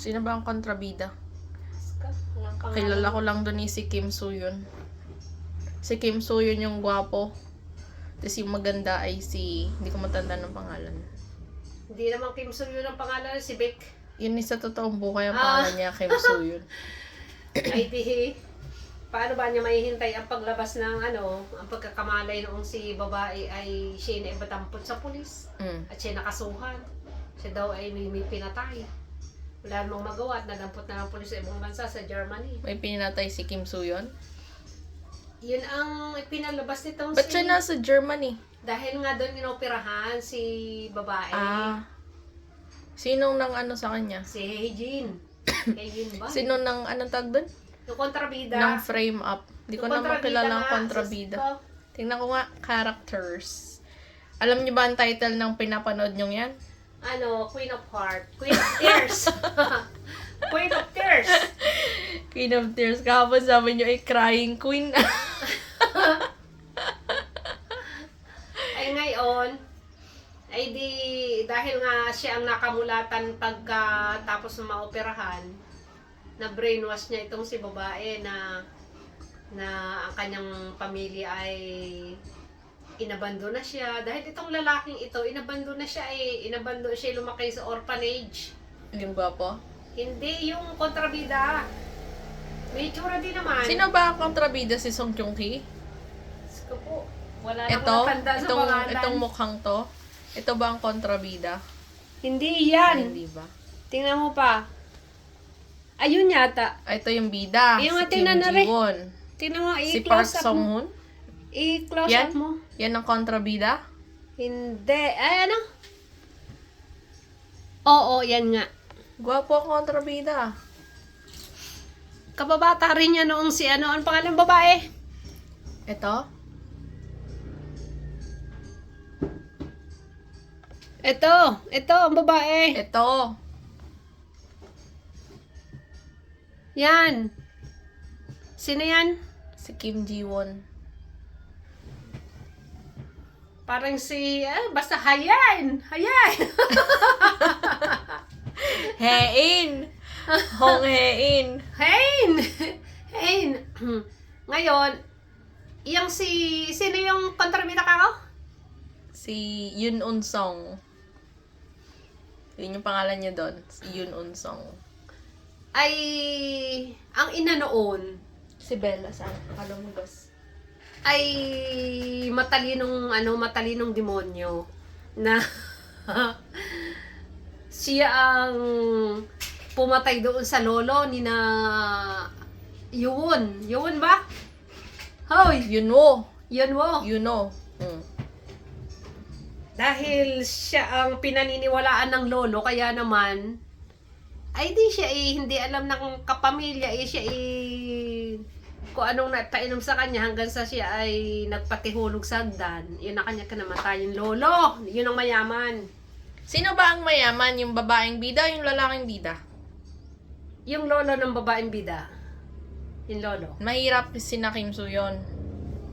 Sino ba ang kontrabida? Walang pangalan. Kilala ko lang doon si Kim Soo-hyun. Si Kim Soo-hyun yung gwapo. Tapos yung maganda ay hindi ko matanda ng pangalan. Hindi naman Kim Soo-hyun ang pangalan, si Vic. Yun sa totoong buhay ang pangalan niya, Kim Soo-hyun. Ay di, paano ba niya mahihintay ang paglabas ng ang pagkakamalay noong si babae ay siya na ibatampot sa pulis. At siya nakasuhan. Siya daw ay may pinatay. Wala namang magawa at nadampot na ng pulis sa ibang bansa sa Germany. May pinatay si Kim Soo-hyun? Yun ang pinalabas nitong Ba't siya nasa Germany? Dahil nga doon inoperahan si babae. Sinong nang sa kanya? Si Heijin. Heijin ba? Sino nang tag doon? Yung kontrabida. Nang frame up. Di ko naman kilala ang kontrabida. Sus ko. Tingnan ko nga, characters. Alam niyo ba ang title ng pinapanood nyo yan? Queen of Heart. Queen of Tears. Queen of Tears. Queen of Tears. Kahapon sabi nyo ay crying queen. Ay ngayon, ay di, dahil nga siya ang nakamulatan pagkatapos ng maoperahan, na brainwash niya itong si babae na ang kanyang pamilya ay inabandona siya. Dahil itong lalaking ito, inabandona siya lumaki sa orphanage. Yung gwapo? Hindi yung kontrabida. May itsura din naman. Sino ba ang kontrabida? Si Song Joong Ki? Ko po. Wala na Ito? akong natanda sa pangalan. Itong mukhang to? Ito ba ang kontrabida? Hindi yan. Ay, hindi ba? Tingnan mo pa. Ayun yata. Ito yung bida. Yung Si Kim tingnan na rin. Ji-won. Tingnan mo, Si Park i-close up mo. Song-hoon. I-close Yan? up mo. Yan ang kontrabida? Hindi. Ay, ano? Oo, yan nga. Gwapo ang kontrabida. Kababata rin niya noong si ang pangalan ng babae? Ito? Ito, ang babae. Ito. Yan. Sino yan? Si Kim Ji-won. Parang basta Hayan. Hayan. Hein! Hong Hein! Hein! Hein! Ngayon, sino yung kontrabida ka ko? Si Yoon Un-song. Yun yung pangalan niya doon. Si Yoon Un-song. Ay, ang ina noon, Si Bella, saan? Kalumubas. ay matalinong demonyo na siya ang pumatay doon sa lolo ni na Yuwon. Yuwon ba? Hoy! Yunwo. Yunwo. Yuno. Dahil siya ang pinaniniwalaan ng lolo, kaya naman, ay di siya hindi alam ng kapamilya, siya kung anong napainom sa kanya hanggang sa siya ay nagpatihulog sa hagdan. Yun ang kanya kanamatayin lolo. Yun ang mayaman. Sino ba ang mayaman? Yung babaeng bida o yung lalaking bida? Yung lolo ng babaeng bida. Yung lolo. Mahirap si na Kim Soo-hyun.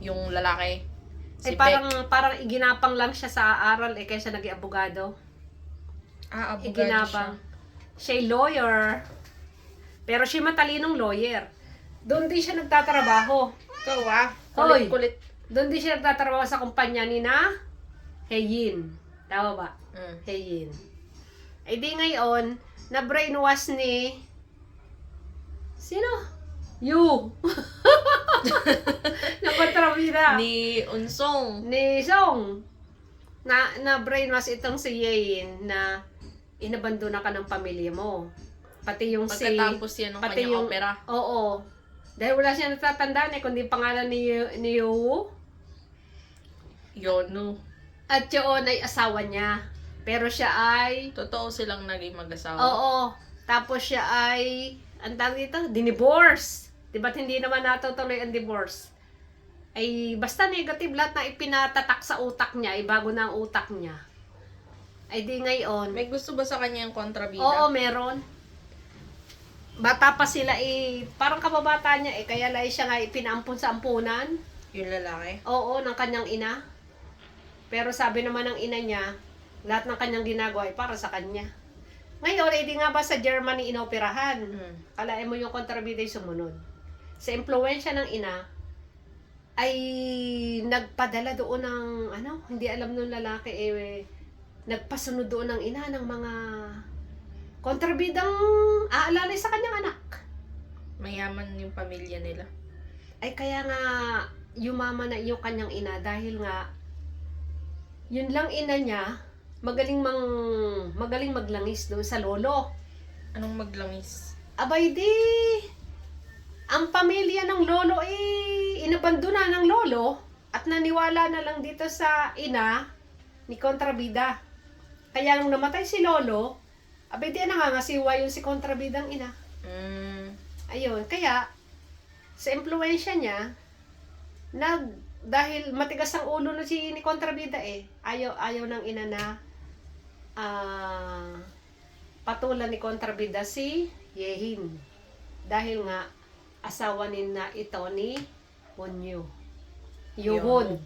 Yung lalaki. Si Ay parang iginapang lang siya sa aral kaya siya naging abogado. Abogado Iginapang. siya. Siya'y lawyer. Pero siya matalinong lawyer. Doon din siya nagtatrabaho. Ikaw Hoy! Kulit-kulit. Doon din siya nagtatrabaho sa kumpanya ni na Heyin. Tama ba? Heyin. Ay di ngayon, na-brainwash ni sino? You! Nakontrabida. Ni Unsong. Ni Song. Na-brainwash itong si Yein na inabandona ka ng pamilya mo. Pati yung Pagkatapos yan ng kanyang opera. Oo. Dahil wala siya natatandaan kundi pangalan ni Yu. Yonu. At yun ay asawa niya. Pero siya ay... Totoo silang naging mag-asawa. Oo. Tapos siya ay... Ang tawag dito? Dinivorce. Diba't hindi naman natutuloy ang divorce? Ay basta negative lahat na ipinatatak sa utak niya. Ay bago na ang utak niya. Ay di ngayon. May gusto ba sa kanya yung kontrabida? Oo, meron. Bata pa sila parang kababata niya kaya lang siya nga ipinaampun sa ampunan. Yung lalaki? Oo, ng kanyang ina. Pero sabi naman ng ina niya, lahat ng kanyang ginagawa ay para sa kanya. Ngayon, di nga ba sa Germany inoperahan? Mm. Kalain mo yung kontrabida yung sumunod. Sa impluensya ng ina, ay nagpadala doon ng, hindi alam nung lalaki, nagpasunod doon ng ina ng mga kontrabidang aalalay sa kanyang anak. Mayaman yung pamilya nila. Ay kaya nga, yumaman na yung kanyang ina dahil nga, yun lang ina niya, magaling maglangis doon sa lolo. Anong maglangis? Abay di, ang pamilya ng lolo inabandona ng lolo at naniwala na lang dito sa ina ni kontrabida. Kaya nung namatay si lolo, abay di nangangasiwa yun si kontrabidang ina. Ayun, kaya sa impluensya niya, dahil matigas ang ulo no ni kontrabida ayaw ng ina na patulan ni kontrabida si Yehin. Dahil nga, asawa na ito ni Monyo. Yono,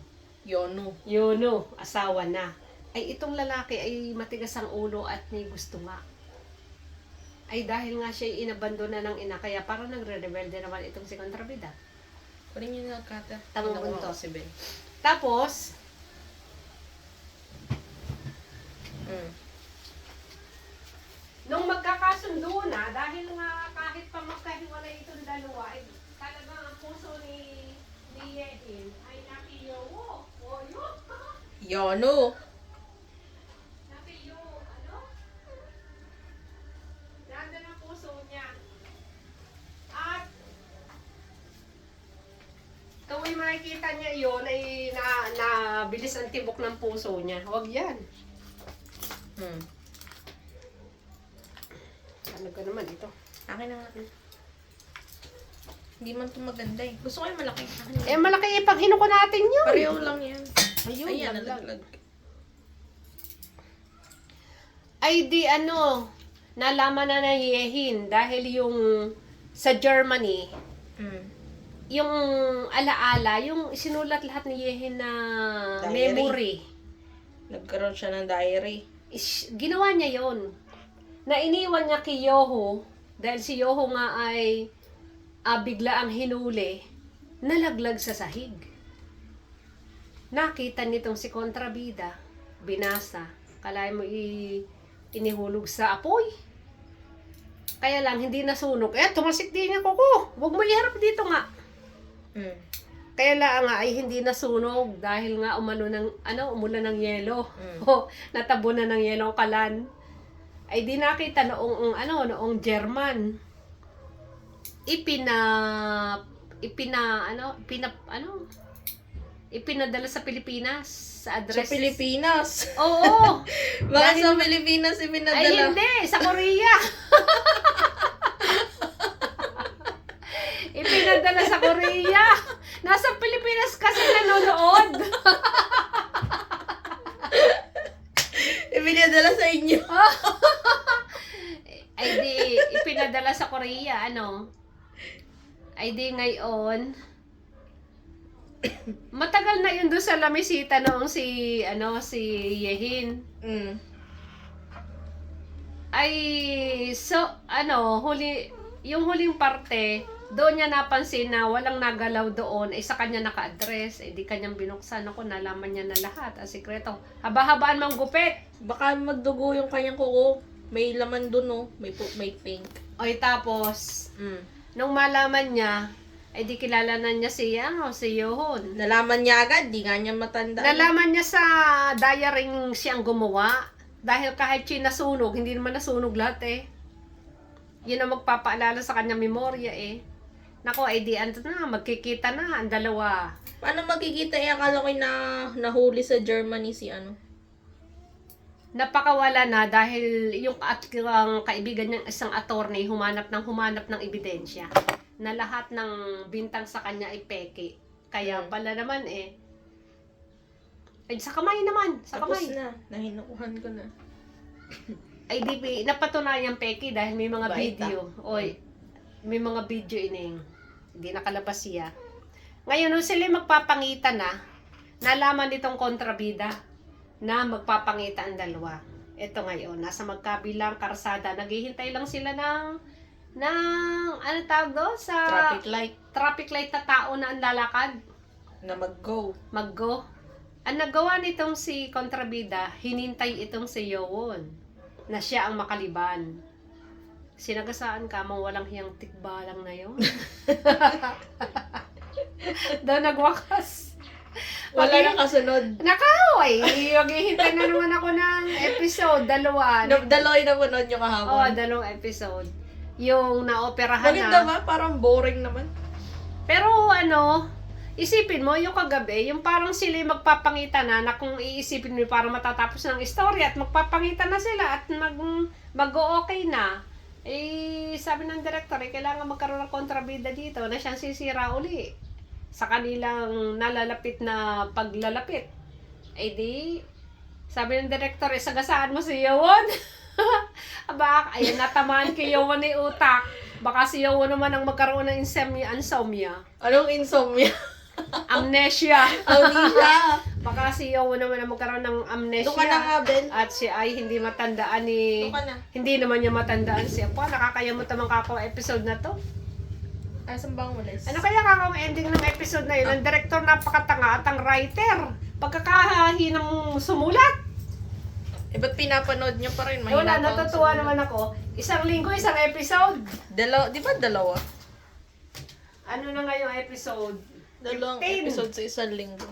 asawa na. Ay itong lalaki ay matigas ang ulo at may gusto nga. Ay dahil nga siya inabandona ng ina, kaya parang nagre-rebelde naman itong si kontrabida. Kunin niyo na kata. Tamang bunto. Si Ben. Tapos, nung magkakasundo na, dahil nga kahit pa magkahiwalay itong dalawa, ay talagang ang puso ni Yehin ay nakiyowo. Yono. Nandun ang puso niya. At tuwing makikita niya yun, ay nabilis ang tibok ng puso niya. Huwag yan. Ano ka naman ito? Akin na nga. Hindi man ito maganda eh. Gusto ko yung malaki. Akin na. Malaki ipang hinuko natin yun. Pareho lang yan. Ayun, Ayan, nalaglag. nalaglag. Ay di nalaman na Yehin dahil yung sa Germany, yung alaala, yung sinulat lahat ni Yehin na Diary. memory. Nagkaroon siya ng diary. Ginawa niya yon. Nainiwan niya kay Yoho dahil si Yoho nga ay bigla ang hinuli, nalaglag sa sahig. Nakita nitong si kontrabida, binasa, kalay mo inihulog sa apoy. Kaya lang, hindi nasunog. Tumasik din niya kuko. Huwag mo iharap dito nga. Kaya lang nga ay hindi nasunog dahil nga umulan ng yelo. Natabunan ng yelo ang kalan. Ay di nakita noong German. Ipinadala sa Pilipinas sa address. Sa Pilipinas? Oo. Bakit sa Pilipinas ipinadala? Ay hindi, sa Korea. Ipinadala sa Korea. Nasa Pilipinas kasi nanonood. Ipinadala sa inyo. Ay di, ipinadala sa Korea, Ay di ngayon, matagal na yun doon sa lamisita noong si Yehin. Ay, yung huling parte, doon niya napansin na walang nagalaw doon, sa kanya naka-address, di kanyang binuksan. Nalaman niya na lahat, ang sikreto. Haba-habaan mang gupit. Baka magdugo yung kanyang kuko. May laman dun, may pink. Oy, tapos, nung malaman niya, di kilala na niya si Yohon. Nalaman niya agad, di nga niya matanda. Nalaman niya sa diaring siyang gumawa. Dahil kahit siya nasunog, hindi naman nasunog lahat Yun ang magpapaalala sa kanya memorya Nako, magkikita na ang dalawa. Paano magkikita akala ko nahuli sa Germany si Napakawala na dahil yung kaibigan niyang isang attorney humanap ng ebidensya na lahat ng bintang sa kanya ay peke. Kaya pala naman sa kamay naman, sa Tapos kamay. na, nahinukuhan ko na. Ay di napatunayan peke dahil may mga Baita. video. Oy, may mga video hindi nakalabas siya. Ngayon, nung sila magpapangitan nalaman nitong kontrabida na magpapangita ang dalawa. Ito ngayon, nasa magkabilang karsada. Naghihintay lang sila ng ano tawag doon? Sa Traffic light na tao na ang lalakad. na mag-go. Mag-go. Ang nagawa nitong si Kontrabida, hinintay itong si Yowon na siya ang makaliban. Sinagasaan ka, walang hiyang tikbalang na yun. Daw nagwakas. Wala na kasunod. Nakaway! Maghihintay na naman ako ng episode, dalawa. Daloy na punod yung Oo, kahapon. dalawang episode. Yung naoperahan Maganda na. ba? Parang boring naman. Pero isipin mo, yung kagabi, yung parang sila yung magpapangitan na kung iisipin mo parang matatapos ng istorya at magpapangitan na sila at mag-o-okay na. Sabi ng director, kailangan magkaroon ng kontrabida dito na siyang sisira uli sa kanilang nalalapit na paglalapit. Sabi ng director, sagasaan mo si Yowon. Aba, ayan, natamaan kay Yowon ni utak. Baka si Yowon naman ang magkaroon ng insomnia. Anong insomnia? Amnesia. Amnesia. Baka si Yowon naman ang magkaroon ng amnesia. Doon ka na nga, Ben. At siya ay hindi matandaan ni... Doon ka na. Hindi naman niya matandaan siya. Po, nakakayamot naman kako episode na to. Asan bang walis? Ano kaya kakong ending ng episode na yun? Ang director napakatanga at ang writer. Pagkakahinang sumulat. Ba't pinapanood nyo pa rin? Wala, natutuwa naman ako. Isang linggo, isang episode. Di ba dalawa? Ano na nga yung episode? Dalawang 15. episode sa isang linggo.